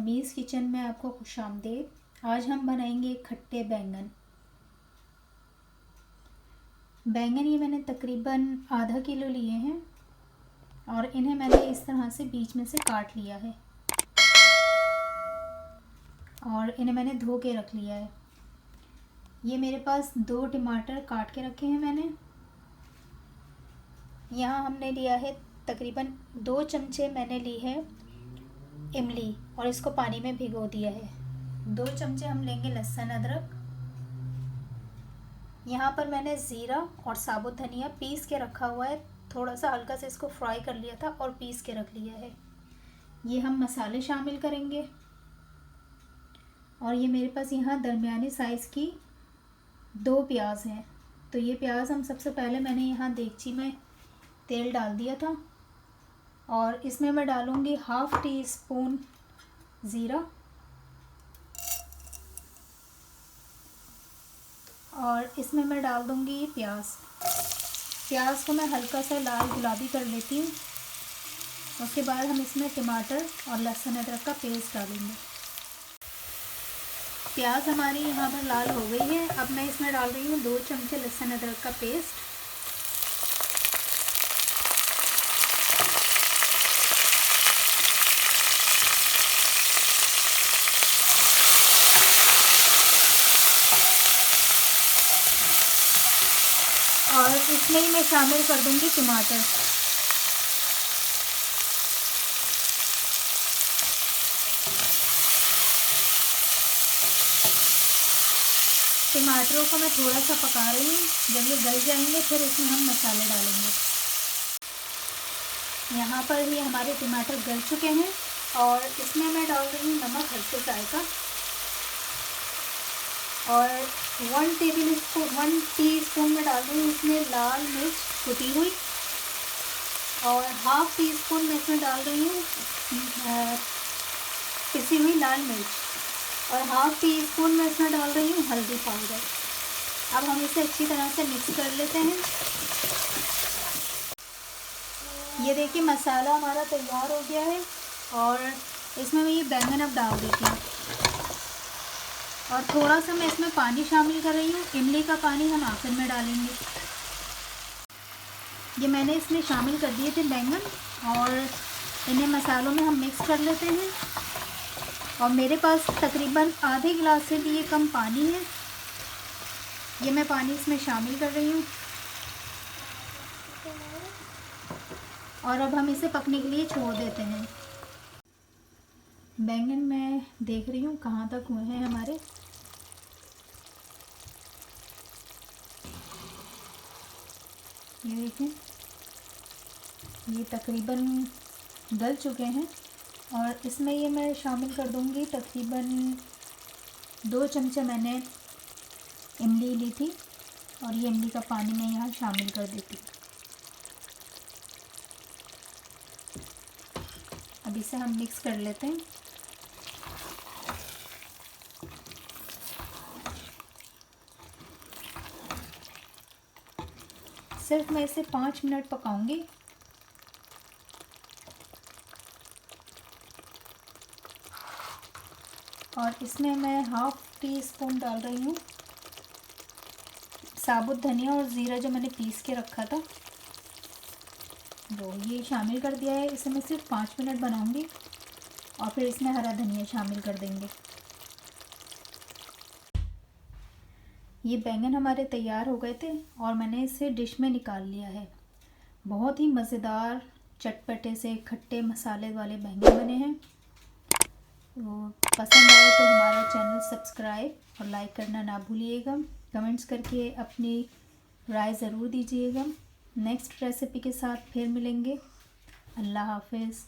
समीज़ kitchen में आपको खुशामदीद। आज हम बनाएंगे खट्टे बैंगन। बैंगन ये मैंने तकरीबन आधा किलो लिए हैं और इन्हें मैंने इस तरह से बीच में से काट लिया है और इन्हें मैंने धो के रख लिया है। ये मेरे पास 2 टमाटर काट के रखे हैं मैंने। यहाँ हमने लिया है तकरीबन 2 चमचे मैंने ली है इमली और इसको पानी में भिगो दिया है। 2 चमचे हम लेंगे लहसुन अदरक। यहाँ पर मैंने ज़ीरा और साबुत धनिया पीस के रखा हुआ है, थोड़ा सा हल्का से इसको फ्राई कर लिया था और पीस के रख लिया है। ये हम मसाले शामिल करेंगे और ये मेरे पास यहाँ दरमियानी साइज़ की 2 प्याज हैं। तो ये प्याज हम सबसे पहले मैंने यहाँ देगची में तेल डाल दिया था और इसमें मैं डालूँगी 1/2 टीस्पून ज़ीरा और इसमें मैं डाल दूँगी प्याज को मैं हल्का सा लाल गुलाबी कर लेती हूँ। उसके बाद हम इसमें टमाटर और लहसुन अदरक का पेस्ट डालेंगे। प्याज हमारी यहाँ पर लाल हो गई है। अब मैं इसमें डाल रही हूँ 2 चमचे लहसुन अदरक का पेस्ट। और इसमें ही मैं शामिल कर दूंगी टमाटर। टमाटरों को मैं थोड़ा सा पका रही हूँ। जब ये गल जाएंगे फिर इसमें हम मसाले डालेंगे। यहाँ पर ही हमारे टमाटर गल चुके हैं और इसमें मैं डाल रही हूँ नमक हल्के जायका और 1 टीस्पून में डाल रही हूँ इसमें लाल मिर्च कुटी हुई और 1/2 टीस्पून में इसमें डाल रही हूँ पिसी हुई लाल मिर्च और 1/2 टीस्पून में इसमें डाल रही हूँ हल्दी पाउडर। अब हम इसे अच्छी तरह से मिक्स कर लेते हैं। ये देखिए मसाला हमारा तैयार हो गया है और इसमें मैं ये बैंगन अब डाल देती हूँ और थोड़ा सा मैं इसमें पानी शामिल कर रही हूँ। इमली का पानी हम आखिर में डालेंगे। ये मैंने इसमें शामिल कर दिए थे बैंगन और इन्हें मसालों में हम मिक्स कर लेते हैं। और मेरे पास तकरीबन आधे गिलास से भी ये कम पानी है। ये मैं पानी इसमें शामिल कर रही हूँ और अब हम इसे पकने के लिए छोड़ देते हैं। बैंगन मैं देख रही हूँ कहाँ तक हुए हैं हमारे। ये देखें ये तकरीबन गल चुके हैं और इसमें ये मैं शामिल कर दूँगी तकरीबन 2 चमचे मैंने इमली ली थी और ये इमली का पानी मैं यहाँ शामिल कर देती हूँ। अब इसे हम मिक्स कर लेते हैं। सिर्फ मैं इसे 5 मिनट पकाऊंगी। और इसमें मैं 1/2 टीस्पून डाल रही हूँ साबुत धनिया और ज़ीरा जो मैंने पीस के रखा था वो ये शामिल कर दिया है। इसे मैं सिर्फ 5 मिनट बनाऊंगी और फिर इसमें हरा धनिया शामिल कर देंगे। ये बैंगन हमारे तैयार हो गए थे और मैंने इसे डिश में निकाल लिया है। बहुत ही मज़ेदार चटपटे से खट्टे मसाले वाले बैंगन बने हैं। तो पसंद आए तो हमारा चैनल सब्सक्राइब और लाइक करना ना भूलिएगा। कमेंट्स करके अपनी राय ज़रूर दीजिएगा। नेक्स्ट रेसिपी के साथ फिर मिलेंगे। अल्लाह हाफिज़।